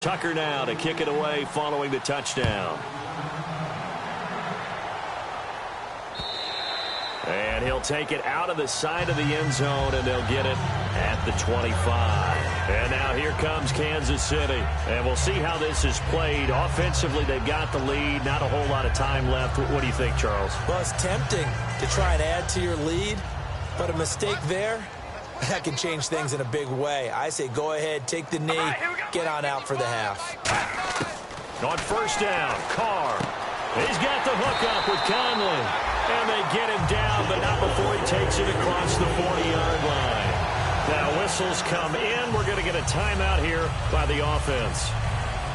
Tucker now to kick it away following the touchdown. And he'll take it out of the side of the end zone, and they'll get it at the 25. And now here comes Kansas City. And we'll see how this is played. Offensively, they've got the lead. Not a whole lot of time left. What do you think, Charles? Well, it's tempting to try and add to your lead, but a mistake there, that can change things in a big way. I say go ahead, take the knee, get on out for the half. On first down, Carr. He's got the hook up with Conley. And they get him down, but not before he takes it across the 40-yard line. Now whistles come in. We're going to get a timeout here by the offense.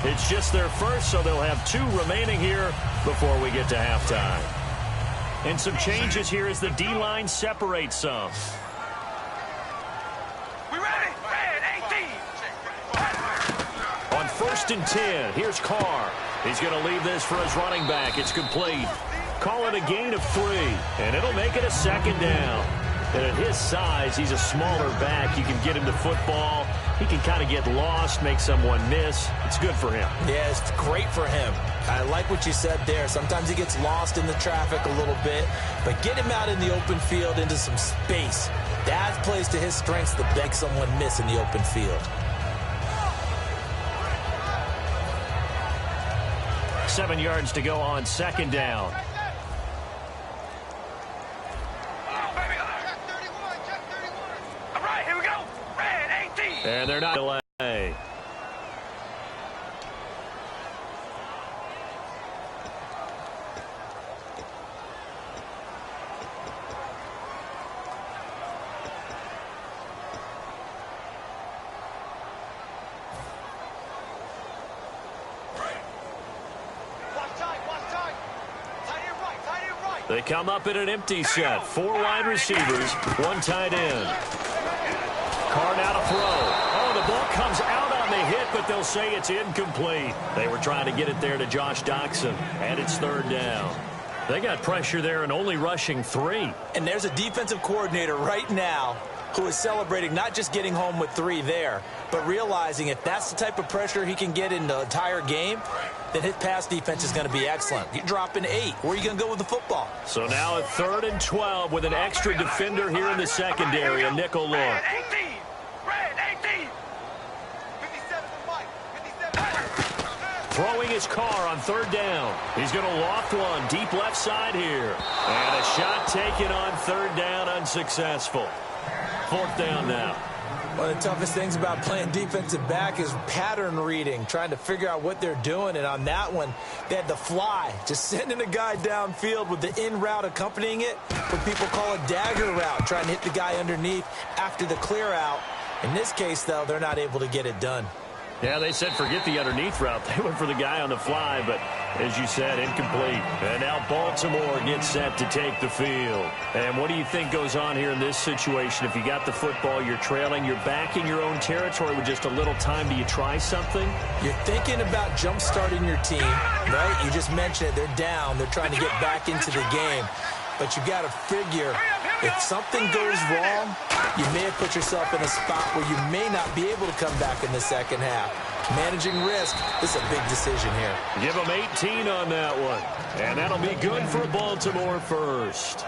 It's just their first, so they'll have 2 remaining here before we get to halftime. And some changes here as the D-line separates some. On first and 10, here's Carr. He's going to leave this for his running back. It's complete. Call it a gain of 3, and it'll make it a second down. And at his size, he's a smaller back. You can get him to football. He can kind of get lost, make someone miss. It's good for him. Yeah, it's great for him. I like what you said there. Sometimes he gets lost in the traffic a little bit, but get him out in the open field into some space. That plays to his strengths to make someone miss in the open field. 7 yards to go on second down. And they're not delay. They come up in an empty set. 4 wide receivers, 1 tight end. Carr now to throw. Oh, the ball comes out on the hit, but they'll say it's incomplete. They were trying to get it there to Josh Doxson, and it's third down. They got pressure there and only rushing 3. And there's a defensive coordinator right now who is celebrating not just getting home with 3 there, but realizing if that's the type of pressure he can get in the entire game, then his pass defense is going to be excellent. You're dropping 8. Where are you going to go with the football? So now a 3rd and 12 with an extra defender here in the secondary, a nickel look. Throwing his Carr on 3rd down. He's going to loft one deep left side here. And a shot taken on 3rd down, unsuccessful. 4th down now. One of the toughest things about playing defensive back is pattern reading, trying to figure out what they're doing. And on that one, they had the fly, just sending a guy downfield with the in route accompanying it, what people call a dagger route, trying to hit the guy underneath after the clear out. In this case, though, they're not able to get it done. Yeah, they said forget the underneath route. They went for the guy on the fly, but as you said, incomplete. And now Baltimore gets set to take the field. And what do you think goes on here in this situation? If you got the football, you're trailing, you're back in your own territory with just a little time. Do you try something? You're thinking about jump-starting your team, right? You just mentioned it. They're down. They're trying to get back into the game. But you got to figure, if something goes wrong, you may have put yourself in a spot where you may not be able to come back in the second half. Managing risk, this is a big decision here. Give them 18 on that one. And that'll be good for Baltimore first.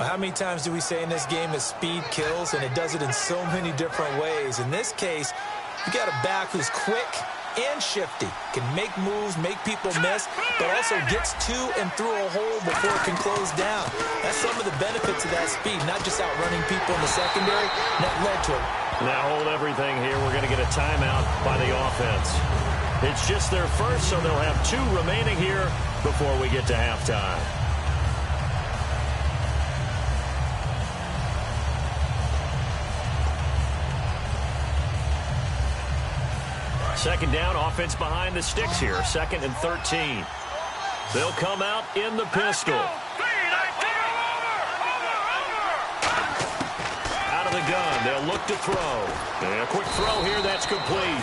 Well, how many times do we say in this game that speed kills, and it does it in so many different ways? In this case, you got a back who's quick and shifty, can make moves, make people miss, but also gets to and through a hole before it can close down. That's some of the benefits of that speed, not just outrunning people in the secondary. That led to it. Now hold everything here. We're going to get a timeout by the offense. It's just their first, so they'll have 2 remaining here before we get to halftime. Second down, offense behind the sticks here. 2nd and 13. They'll come out in the pistol. Out of the gun, they'll look to throw. And a quick throw here, that's complete.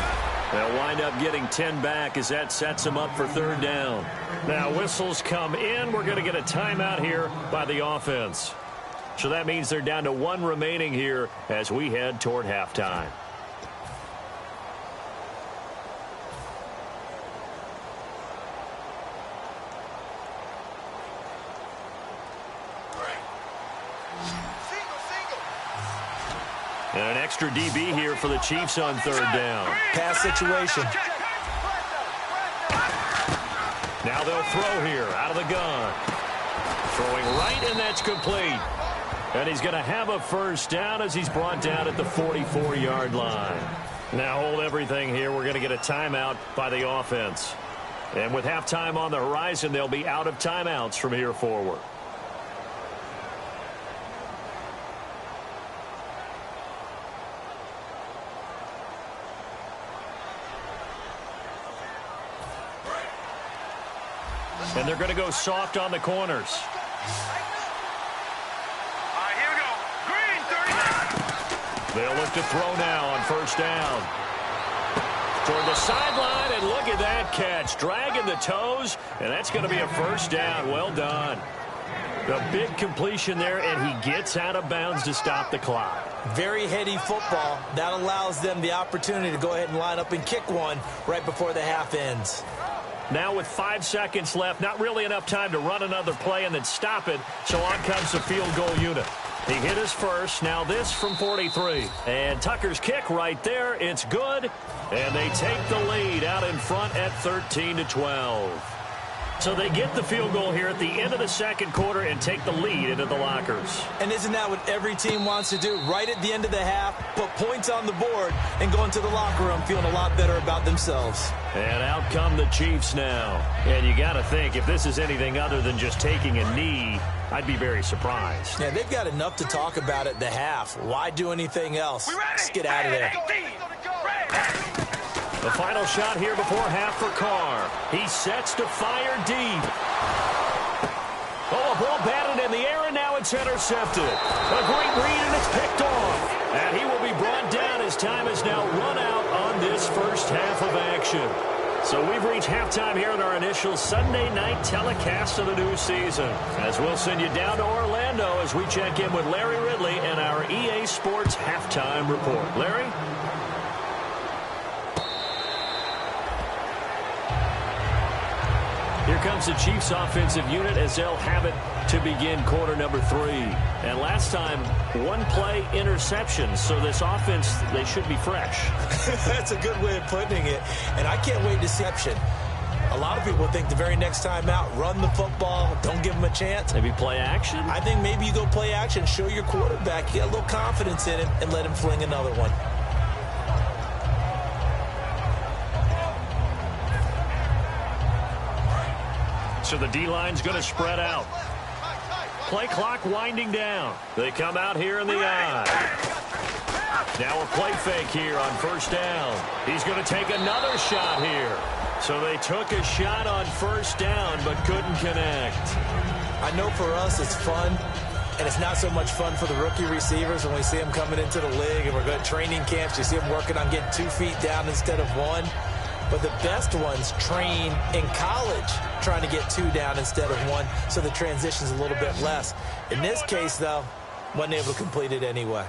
They'll wind up getting 10 back as that sets them up for 3rd down. Now whistles come in. We're going to get a timeout here by the offense. So that means they're down to 1 remaining here as we head toward halftime. And an extra DB here for the Chiefs on third down. Pass situation. Now they'll throw here out of the gun. Throwing right, and that's complete. And he's going to have a first down as he's brought down at the 44-yard line. Now hold everything here. We're going to get a timeout by the offense. And with halftime on the horizon, they'll be out of timeouts from here forward. And they're going to go soft on the corners. Here we go. Green, 39. They'll look to throw now on first down. Toward the sideline, and look at that catch. Dragging the toes, and that's going to be a first down. Well done. A big completion there, and he gets out of bounds to stop the clock. Very heady football. That allows them the opportunity to go ahead and line up and kick one right before the half ends. Now with 5 seconds left, not really enough time to run another play and then stop it, so on comes the field goal unit. He hit his first, now this from 43. And Tucker's kick right there, it's good, and they take the lead out in front at 13-12. So they get the field goal here at the end of the second quarter and take the lead into the lockers. And isn't that what every team wants to do? Right at the end of the half, put points on the board, and go into the locker room feeling a lot better about themselves. And out come the Chiefs now. And you got to think, if this is anything other than just taking a knee, I'd be very surprised. Yeah, they've got enough to talk about at the half. Why do anything else? Let's get out of there. The final shot here before half for Carr. He sets to fire deep. Oh, a ball batted in the air, and now it's intercepted. A great read, and it's picked off. And he will be brought down as time is now run out on this first half of action. So we've reached halftime here in our initial Sunday night telecast of the new season. As we'll send you down to Orlando as we check in with Larry Ridley and our EA Sports halftime report. Larry? Here comes the Chiefs offensive unit as they'll have it to begin quarter number 3. And last time, one play interception. So this offense, they should be fresh. That's a good way of putting it. And I can't wait to see deception. A lot of people think the very next time out, run the football, don't give them a chance. Maybe play action? I think maybe you go play action, show your quarterback, get a little confidence in him, and let him fling another one. So the D-line's going to spread out. Play clock winding down. They come out here in the I. Now a play fake here on first down. He's going to take another shot here. So they took a shot on first down but couldn't connect. I know for us it's fun, and it's not so much fun for the rookie receivers when we see them coming into the league and we're going to training camps. You see them working on getting 2 feet down instead of 1. But the best ones train in college trying to get 2 down instead of 1, so the transition's a little bit less. In this case, though, wasn't able to complete it anyway.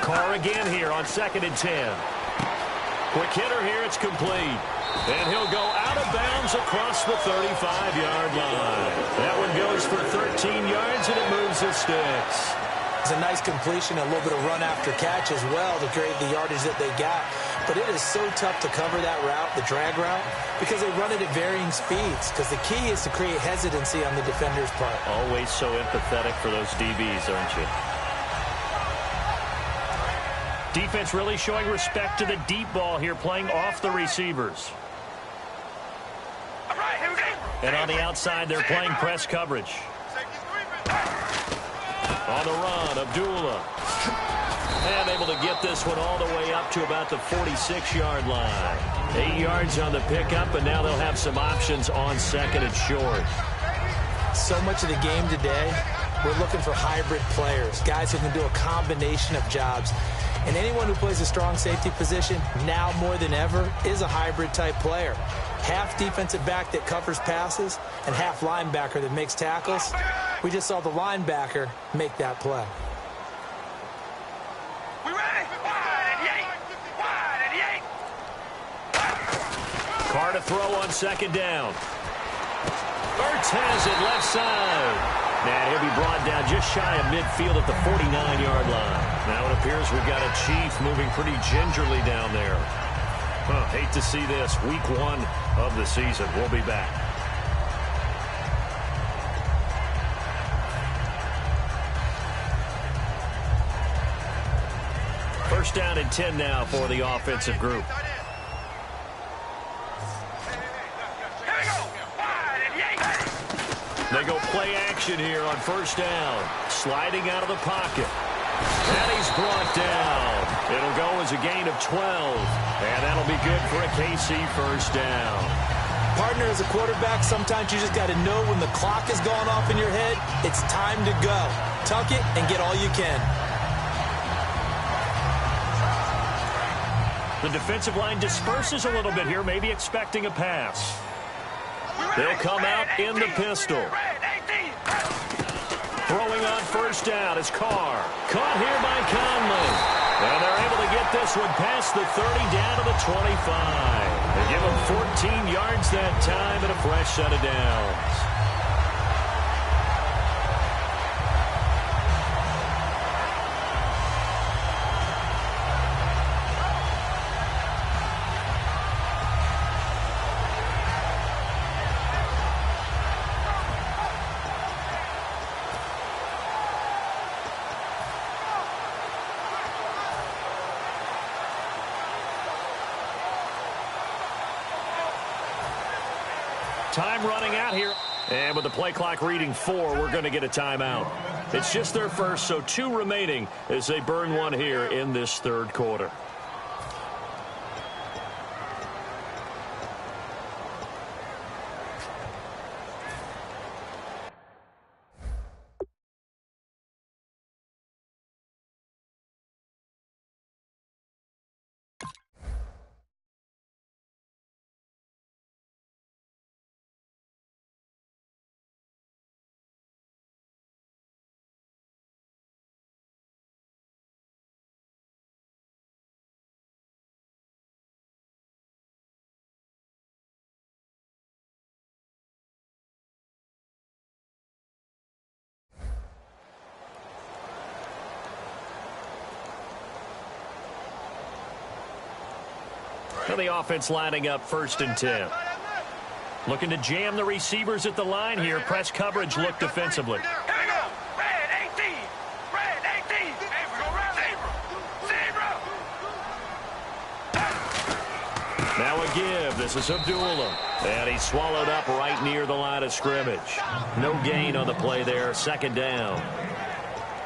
Carr again here on 2nd and 10. Quick hitter here, it's complete. And he'll go out of bounds across the 35-yard line. That one goes for 13 yards, and it moves the sticks. It's a nice completion, a little bit of run after catch as well to create the yardage that they got. But it is so tough to cover that route, the drag route, because they run it at varying speeds. Because the key is to create hesitancy on the defender's part. Always so empathetic for those DBs, aren't you? Defense really showing respect to the deep ball here, playing off the receivers. And on the outside, they're playing press coverage. On the run, Abdullah. And able to get this one all the way up to about the 46-yard line. 8 yards on the pickup, and now they'll have some options on 2nd and short. So much of the game today, we're looking for hybrid players, guys who can do a combination of jobs. And anyone who plays a strong safety position, now more than ever, is a hybrid-type player. Half defensive back that covers passes and half linebacker that makes tackles. We just saw the linebacker make that play. We ready? Wide 88. Carr to throw on 2nd down. Ertz has it left side. And he'll be brought down just shy of midfield at the 49-yard line. Now it appears we've got a Chief moving pretty gingerly down there. Hate to see this. Week 1 of the season. We'll be back. First down and 10 now for the offensive group. They go play action here on first down. Sliding out of the pocket. And he's brought down. It'll go as a gain of 12. And that'll be good for a KC first down. Partner, as a quarterback, sometimes you just got to know when the clock is going off in your head, it's time to go. Tuck it and get all you can. The defensive line disperses a little bit here, maybe expecting a pass. They'll come out in the pistol. Throwing on first down is Carr. Caught here by Conley. And they're able to get this one past the 30 down to the 25. They give him 14 yards that time and a fresh set of downs. Time running out here. And with the play clock reading 4, we're going to get a timeout. It's just their first, so 2 remaining as they burn one here in this third quarter. And the offense lining up first and 10. Looking to jam the receivers at the line here. Press coverage look defensively. Here we go. Red 18. Red 18. Hey, we go red. Zebra. Now a give. This is Abdullah. And he's swallowed up right near the line of scrimmage. No gain on the play there. Second down.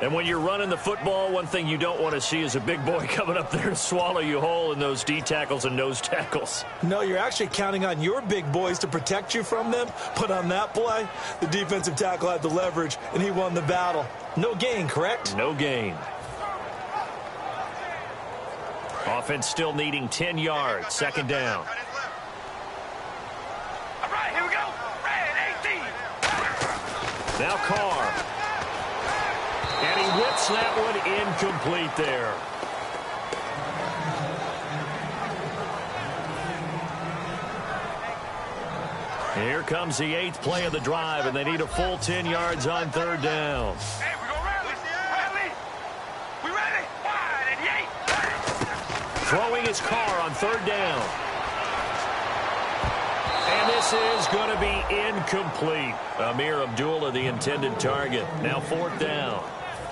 And when you're running the football, one thing you don't want to see is a big boy coming up there to swallow you whole in those D tackles and nose tackles. No, you're actually counting on your big boys to protect you from them. But on that play, the defensive tackle had the leverage, and he won the battle. No gain, correct? No gain. Offense still needing 10 yards. Second down. All right, here we go. Red 18. Now Carr. And he whips that one incomplete there. Here comes the 8th play of the drive, and they need a full 10 yards on third down. Hey, we go rally. Rally. We ready. Wide and 8. Throwing his Carr on third down. And this is going to be incomplete. Amir Abdullah, the intended target. Now fourth down.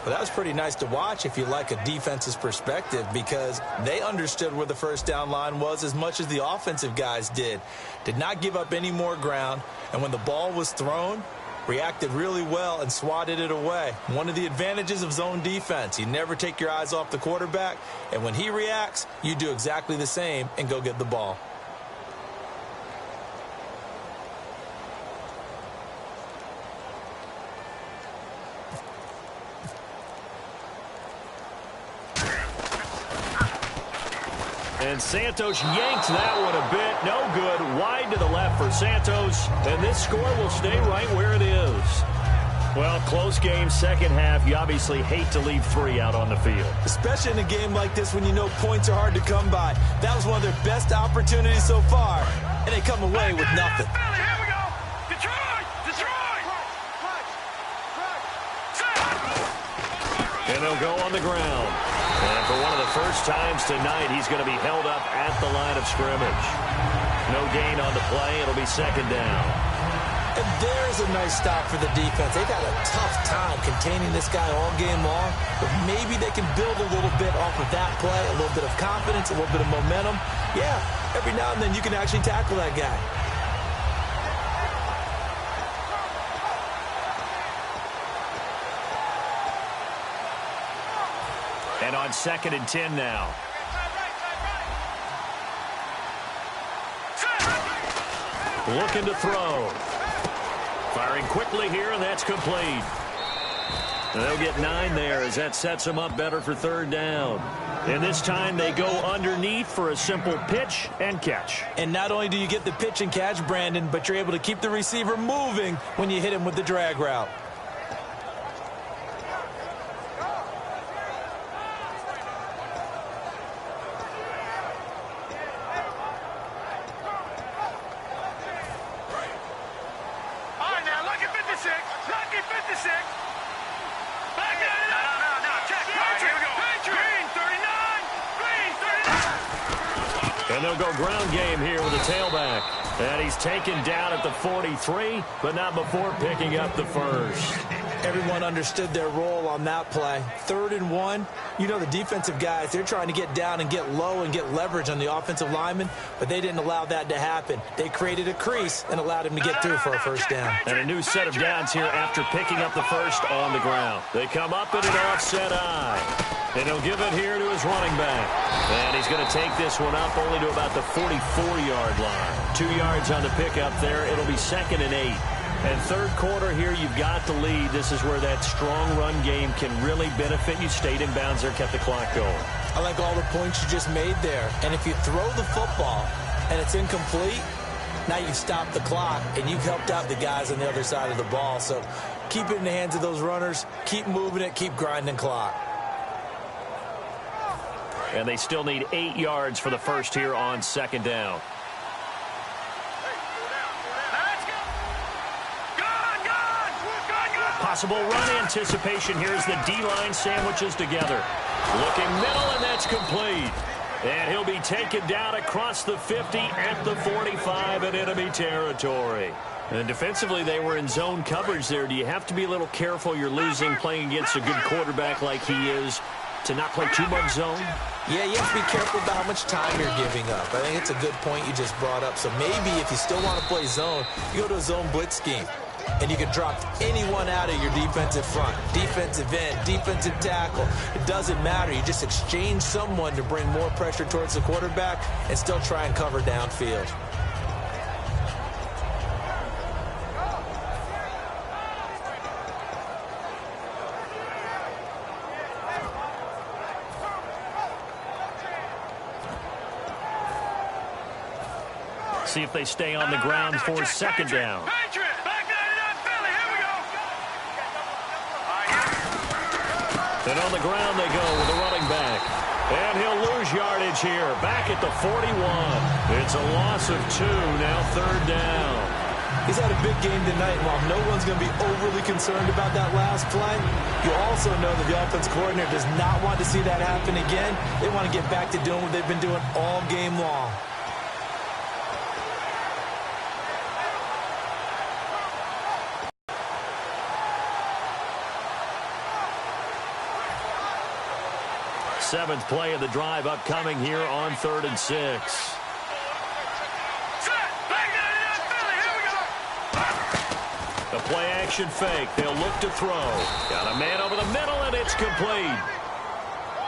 Well, that was pretty nice to watch if you like a defense's perspective, because they understood where the first down line was as much as the offensive guys did. Did not give up any more ground, and when the ball was thrown, reacted really well and swatted it away. One of the advantages of zone defense, you never take your eyes off the quarterback, and when he reacts, you do exactly the same and go get the ball. And Santos yanked that one a bit. No good. Wide to the left for Santos. And this score will stay right where it is. Well, close game, second half. You obviously hate to leave 3 out on the field. Especially in a game like this when you know points are hard to come by. That was one of their best opportunities so far. And they come away with nothing. Here we go. Detroit. And they'll go on the ground. And for one of the first times tonight, he's going to be held up at the line of scrimmage. No gain on the play. It'll be second down. And there's a nice stop for the defense. They've had a tough time containing this guy all game long, but maybe they can build a little bit off of that play, a little bit of confidence, a little bit of momentum. Yeah, every now and then you can actually tackle that guy. And on 2nd and 10 now. Looking to throw. Firing quickly here, and that's complete. And they'll get 9 there as that sets them up better for 3rd down. And this time they go underneath for a simple pitch and catch. And not only do you get the pitch and catch, Brandon, but you're able to keep the receiver moving when you hit him with the drag route. And they'll go ground game here with a tailback. And he's taken down at the 43, but not before picking up the first. Everyone understood their role on that play. 3rd and 1. You know the defensive guys, they're trying to get down and get low and get leverage on the offensive lineman, but they didn't allow that to happen. They created a crease and allowed him to get through for a first down. And a new set of downs here after picking up the first on the ground. They come up in an offset eye. And he'll give it here to his running back. And he's going to take this one up only to about the 44-yard line. 2 yards on the pickup there. It'll be 2nd and 8. And 3rd quarter here, you've got the lead. This is where that strong run game can really benefit you. Stayed in bounds there, kept the clock going. I like all the points you just made there. And if you throw the football and it's incomplete, now you've stopped the clock and you've helped out the guys on the other side of the ball. So keep it in the hands of those runners. Keep moving it. Keep grinding clock. And they still need 8 yards for the first here on 2nd down. Possible run anticipation. Here's the D-line sandwiches together. Looking middle, and that's complete. And he'll be taken down across the 50 at the 45 in enemy territory. And defensively, they were in zone coverage there. Do you have to be a little careful? You're losing playing against a good quarterback like he is to not play too much zone? Yeah, you have to be careful about how much time you're giving up. I think it's a good point you just brought up. So maybe if you still want to play zone, you go to a zone blitz scheme. And you can drop anyone out of your defensive front, defensive end, defensive tackle. It doesn't matter. You just exchange someone to bring more pressure towards the quarterback and still try and cover downfield. See if they stay on the ground for 2nd down. And on the ground they go with a running back. And he'll lose yardage here. Back at the 41. It's a loss of 2. Now 3rd down. He's had a big game tonight. While no one's going to be overly concerned about that last play, you also know that the offense coordinator does not want to see that happen again. They want to get back to doing what they've been doing all game long. Seventh play of the drive upcoming here on 3rd and 6. The play action fake. They'll look to throw. Got a man over the middle, and it's complete.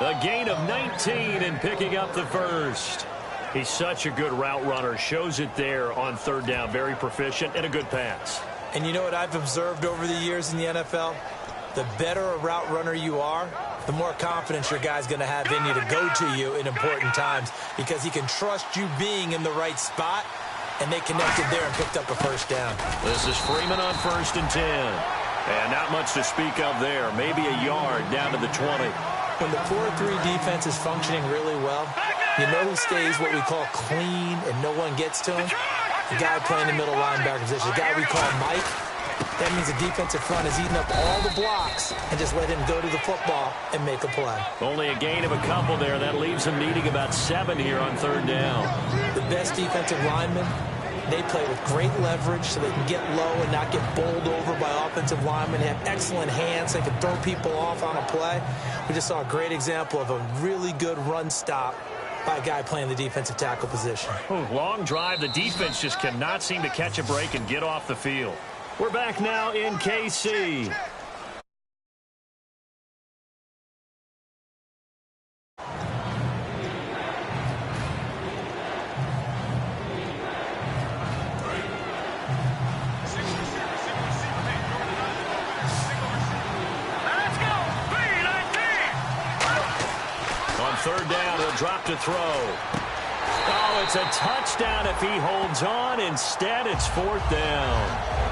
A gain of 19 and picking up the first. He's such a good route runner. Shows it there on 3rd down. Very proficient and a good pass. And you know what I've observed over the years in the NFL? The better a route runner you are, the more confidence your guy's going to have in you to go to you in important times because he can trust you being in the right spot, and they connected there and picked up a first down. This is Freeman on 1st and 10. And not much to speak of there. Maybe a yard down to the 20. When the 4-3 defense is functioning really well, you know who stays what we call clean and no one gets to him? The guy playing the middle linebacker position, the guy we call Mike. That means the defensive front is eating up all the blocks and just let him go to the football and make a play. Only a gain of a couple there. That leaves him needing about 7 here on 3rd down. The best defensive linemen, they play with great leverage so they can get low and not get bowled over by offensive linemen. They have excellent hands. They can throw people off on a play. We just saw a great example of a really good run stop by a guy playing the defensive tackle position. Long drive. The defense just cannot seem to catch a break and get off the field. We're back now in KC. On 3rd down, he'll drop to throw. Oh, it's a touchdown if he holds on. Instead, it's 4th down.